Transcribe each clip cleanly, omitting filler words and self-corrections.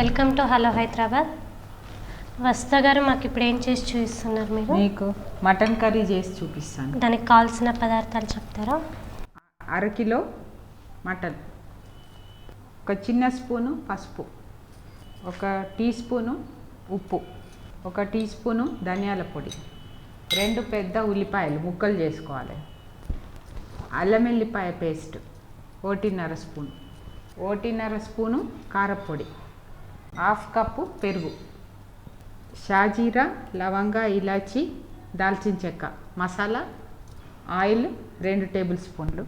Welcome to hello Hyderabad. వస్తా గారు, మాకు ఇప్పుడు ఏం చేసి చూపిస్తున్నారు మీరు? మీకు మటన్ కర్రీ చేసి చూపిస్తాను. దానికి కావాల్సిన పదార్థాలు చెప్తారా? అరకిలో మటన్, ఒక చిన్న స్పూను పసుపు, ఒక టీ స్పూను ఉప్పు, ఒక టీ స్పూను ధనియాల పొడి, 2 పెద్ద ఉల్లిపాయలు ముక్కలు చేసుకోవాలి, అల్లం వెల్లిపాయ పేస్ట్ 1.5 స్పూను, 1.5 స్పూను కారపొడి, 1/2 కప్పు పెరుగు, షాజీరా, లవంగా, ఇలాచి, దాల్చిన చెక్క, మసాలా, ఆయిల్ 2 టేబుల్ స్పూన్లు,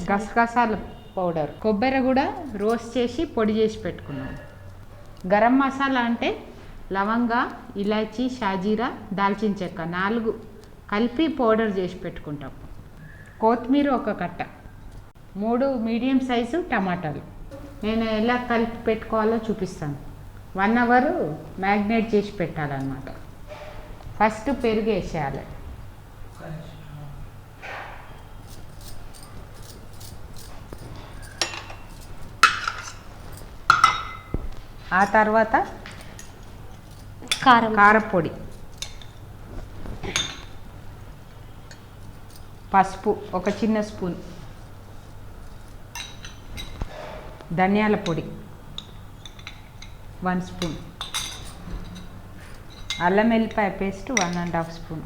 గసగసాల పౌడర్, కొబ్బరి కూడా రోస్ట్ చేసి పొడి చేసి పెట్టుకున్నాం. గరం మసాలా అంటే లవంగా, ఇలాచి, షాజీరా, దాల్చిన చెక్క 4 కలిపి పౌడర్ చేసి పెట్టుకుంటాం. కొత్తిమీర 1 కట్ట, 3 మీడియం సైజు టమాటాలు. నేను ఎలా కలిపి పెట్టుకోవాలో చూపిస్తాను. 1 అవర్ మ్యాగ్నేట్ చేసి పెట్టాలన్నమాట. ఫస్ట్ పెరుగు వేసేయాలి. ఆ తర్వాత కారపొడి, పసుపు 1 చిన్న స్పూన్, ధనియాల పొడి 1 స్పూన్, అల్లం వెల్లిపాయ పేస్ట్ 1.5 స్పూన్.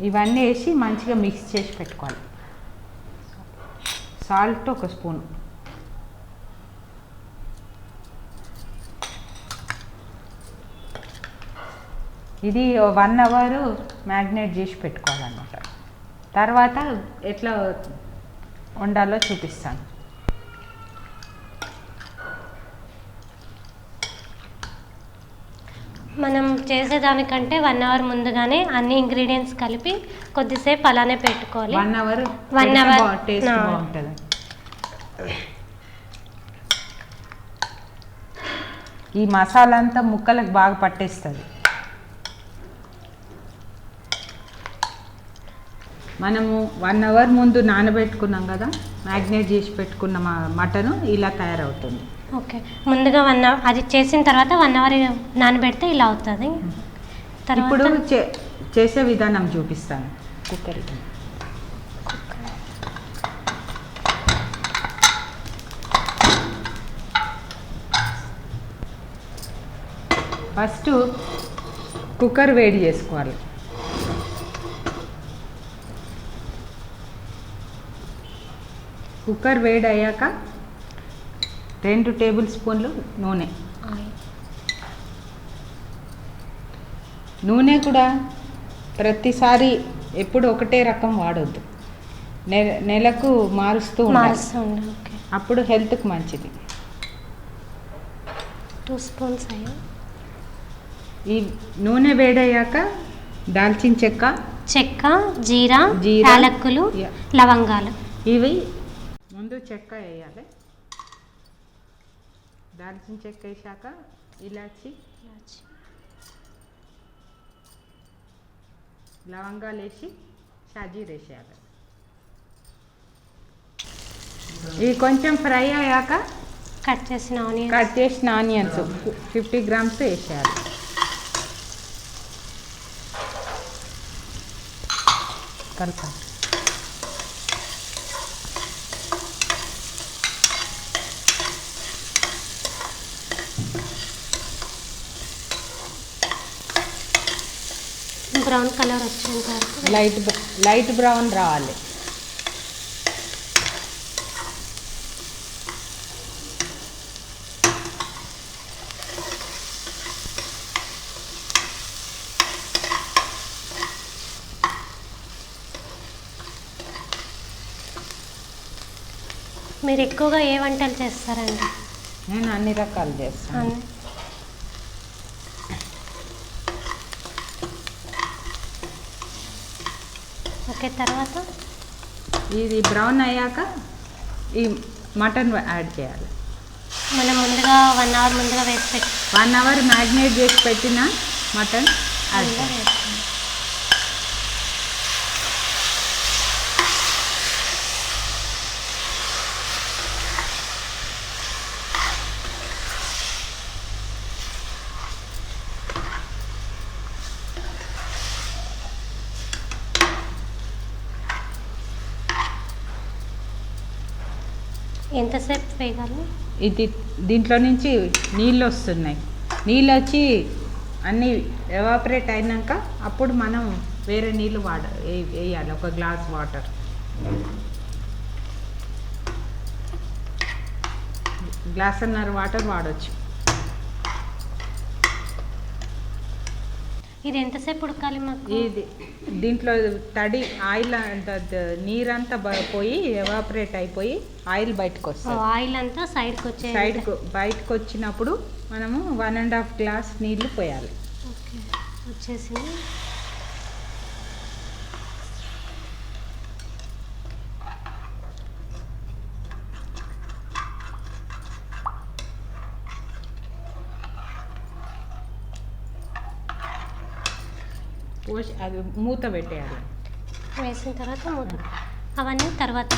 ఇవన్నీ వేసి మంచిగా మిక్స్ చేసి పెట్టుకోవాలి. Salt 1 spoon. ఇది 1 అవర్ మ్యాగ్నేట్ చేసి పెట్టుకోవాలన్నమాట. తర్వాత ఎట్లా వండాలో చూపిస్తాను. మనం చేసేదానికంటే 1 అవర్ ముందుగానే అన్ని ఇంగ్రీడియంట్స్ కలిపి కొద్దిసేపు అలానే పెట్టుకోవాలి. 1 అవర్ టేస్ట్ బాగుంటుంది. ఈ మసాలా అంతా ముక్కలకు బాగా పట్టేస్తుంది. మనము 1 అవర్ ముందు నానబెట్టుకున్నాం కదా, మ్యాగ్నేట్ చేసి పెట్టుకున్న మటను ఇలా తయారవుతుంది. ఓకే, ముందుగా 1 అవర్ అది చేసిన తర్వాత 1 అవర్ నానబెడితే ఇలా అవుతుంది. ఇప్పుడు చేసే విధానం చూపిస్తాను. కుక్కర్ ఫస్ట్ కుక్కర్ వేడి చేసుకోవాలి. కుక్కర్ వేడి అయ్యాక 2 టేబుల్ స్పూన్లు నూనె కూడా ప్రతిసారి ఎప్పుడు ఒకటే రకం వాడొద్దు, నెలకు మారుస్తూ ఉండాలి. అప్పుడు హెల్త్కి మంచిది. 2 స్పూన్స్ అయ్యా. ఈ నూనె వేడయ్యాక దాల్చిన చెక్క, జీరా, యాలక్కులు, లవంగాలు, ఇవి ముందు చెక్క వేయాలి. దాల్చిన చెక్క వేసాక ఇలాచి, లవంగాలు వేసి షాజీరా వేసేయాలి. ఇవి కొంచెం ఫ్రై అయ్యాక కట్ చేసిన ఆనియన్స్ 50 గ్రామ్స్ వేసేయాలి. కలపాలి. బ్రౌన్ కలర్ వచ్చేంత వరకు లైట్ బ్రౌన్ రావాలి. మీరు ఎక్కువగా ఏ వంటలు చేస్తారండి? నేను అన్ని రకాలు చేస్తాను. ఓకే, తర్వాత ఇది బ్రౌన్ అయ్యాక ఈ మటన్ యాడ్ చేయాలి. మనం ముందుగా 1 అవర్ ముందుగా వేసి పెట్టి 1 అవర్ మ్యాగ్నేట్ చేసి పెట్టిన మటన్ యాడ్ చేయాలి. ఎంతసేపు వేగాలి? ఇది దీంట్లో నుంచి నీళ్ళు వస్తున్నాయి. నీళ్ళు వచ్చి అన్నీ ఎవాపరేట్ అయినాక అప్పుడు మనం వేరే నీళ్ళు వేయాలి. ఒక గ్లాస్ వాటర్, గ్లాసున్నర వాటర్ వాడచ్చు. ఇది ఎంతసేపు ఉడకాలి మాకు? ఇది దీంట్లో తడి ఆయిల్ నీరంతా పోయి ఎవాపరేట్ అయిపోయి ఆయిల్ బయటకు వస్తుంది. ఆయిల్ అంతా సైడ్కు బయటకు వచ్చినప్పుడు మనము 1.5 గ్లాస్ నీళ్లు పోయాలి. ఓకే, వచ్చేసి పోసి అది మూత పెట్టేయాలి. వేసిన తర్వాత మూత, అవన్నీ తర్వాత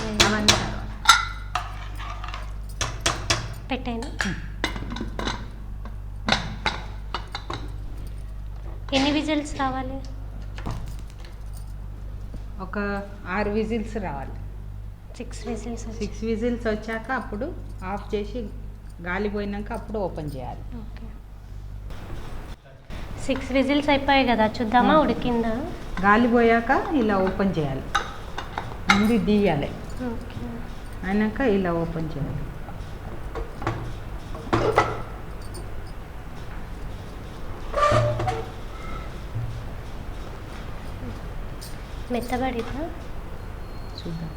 పెట్టాను. ఎన్ని విజిల్స్ రావాలి? ఒక 6 విజిల్స్ రావాలి. 6 విజిల్స్. 6 విజిల్స్ వచ్చాక అప్పుడు ఆఫ్ చేసి గాలి పోయినాక అప్పుడు ఓపెన్ చేయాలి. ఓకే, 6 విజిల్స్ అయిపోయాయి కదా, చూద్దామా ఉడికిందా? గాలి పోయాక ఇలా ఓపెన్ చేయాలి. ముందు తీయాలి, ఓకే, అయినాక ఇలా ఓపెన్ చేయాలి. మెత్తబడిదా? చూద్దాం.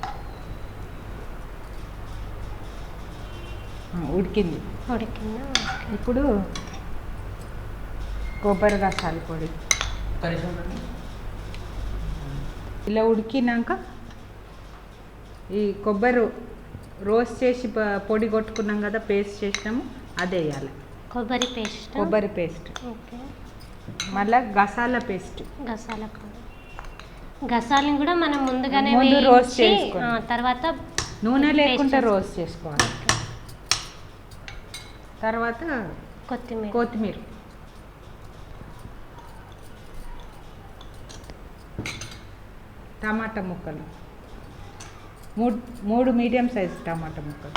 ఉడికింది. ఉడికిందా? ఇప్పుడు కొబ్బరి గసాల పొడి ఇలా ఉడికినాక ఈ కొబ్బరి రోస్ట్ చేసి పొడి కొట్టుకున్నాం కదా, పేస్ట్ చేసినాము, అది వేయాలి. కొబ్బరి పేస్ట్. ఓకే, మళ్ళీ గసాల పేస్ట్. గసాల పొడి. గసాలను కూడా మనం ముందుగానే రోస్ట్ చేసుకోవాలి. తర్వాత నూనె లేకుండా రోస్ట్ చేసుకోవాలి. తర్వాత కొత్తిమీర, టమాటా ముక్కలు, మూడు మీడియం సైజ్ టమాటా ముక్కలు.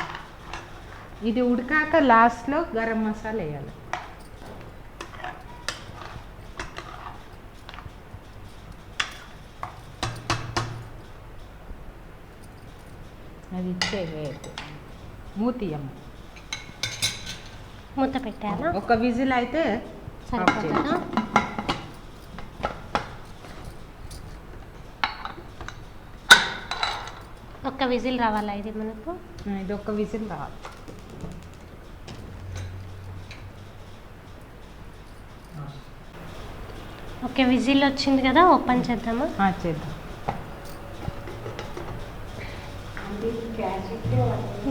ఇది ఉడికాక లాస్ట్లో గరం మసాలా వేయాలి. అది ఇచ్చే మూతీయమ్మ. మూత పెట్టాలా? ఒక విజిల్ అయితే సరిపోతుందా? ఒక్క విజిల్ రావాలా ఇది మనకు? ఇది ఒక విజిల్ రావాలి. ఓకే, విజిల్ వచ్చింది కదా, ఓపెన్ చేద్దామా? చేద్దాం.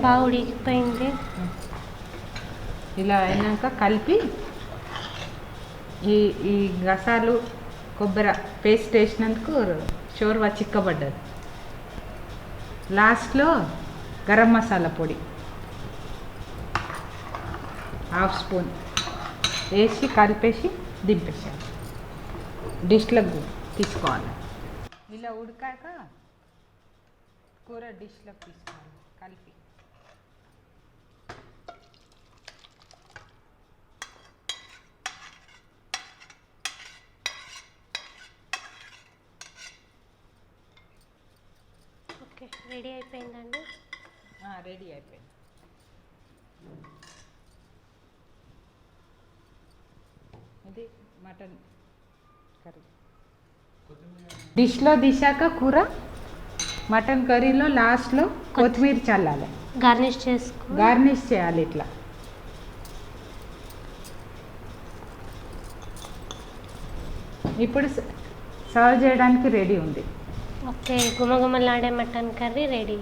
బాగా ఉడికిపోయింది. ఇలా అయినాక కలిపి ఈ గసాలు కొబ్బరి పేస్ట్ వేసినందుకు షోర్వా చిక్కబడ్డది. లాస్ట్లో గరం మసాలా పొడి 1/2 స్పూన్ వేసి కలిపేసి దింపేసాను. డిష్లకు తీసుకోవాలి. ఇలా ఉడికాక కూర డిష్లోకి తీసుకోవాలి కలిపి. ఓకే, రెడీ అయిపోయిందండి. రెడీ అయిపోయింది. ఇది మటన్ కర్రీ. డిష్లో తీసాక కూర మటన్ కర్రీలో లాస్ట్లో కొత్తిమీర చల్లాలి. గార్నిష్ చేయాలి ఇట్లా. ఇప్పుడు సర్వ్ చేయడానికి రెడీ ఉంది. ఓకే, గుమగుమలాడే మటన్ కర్రీ రెడీ.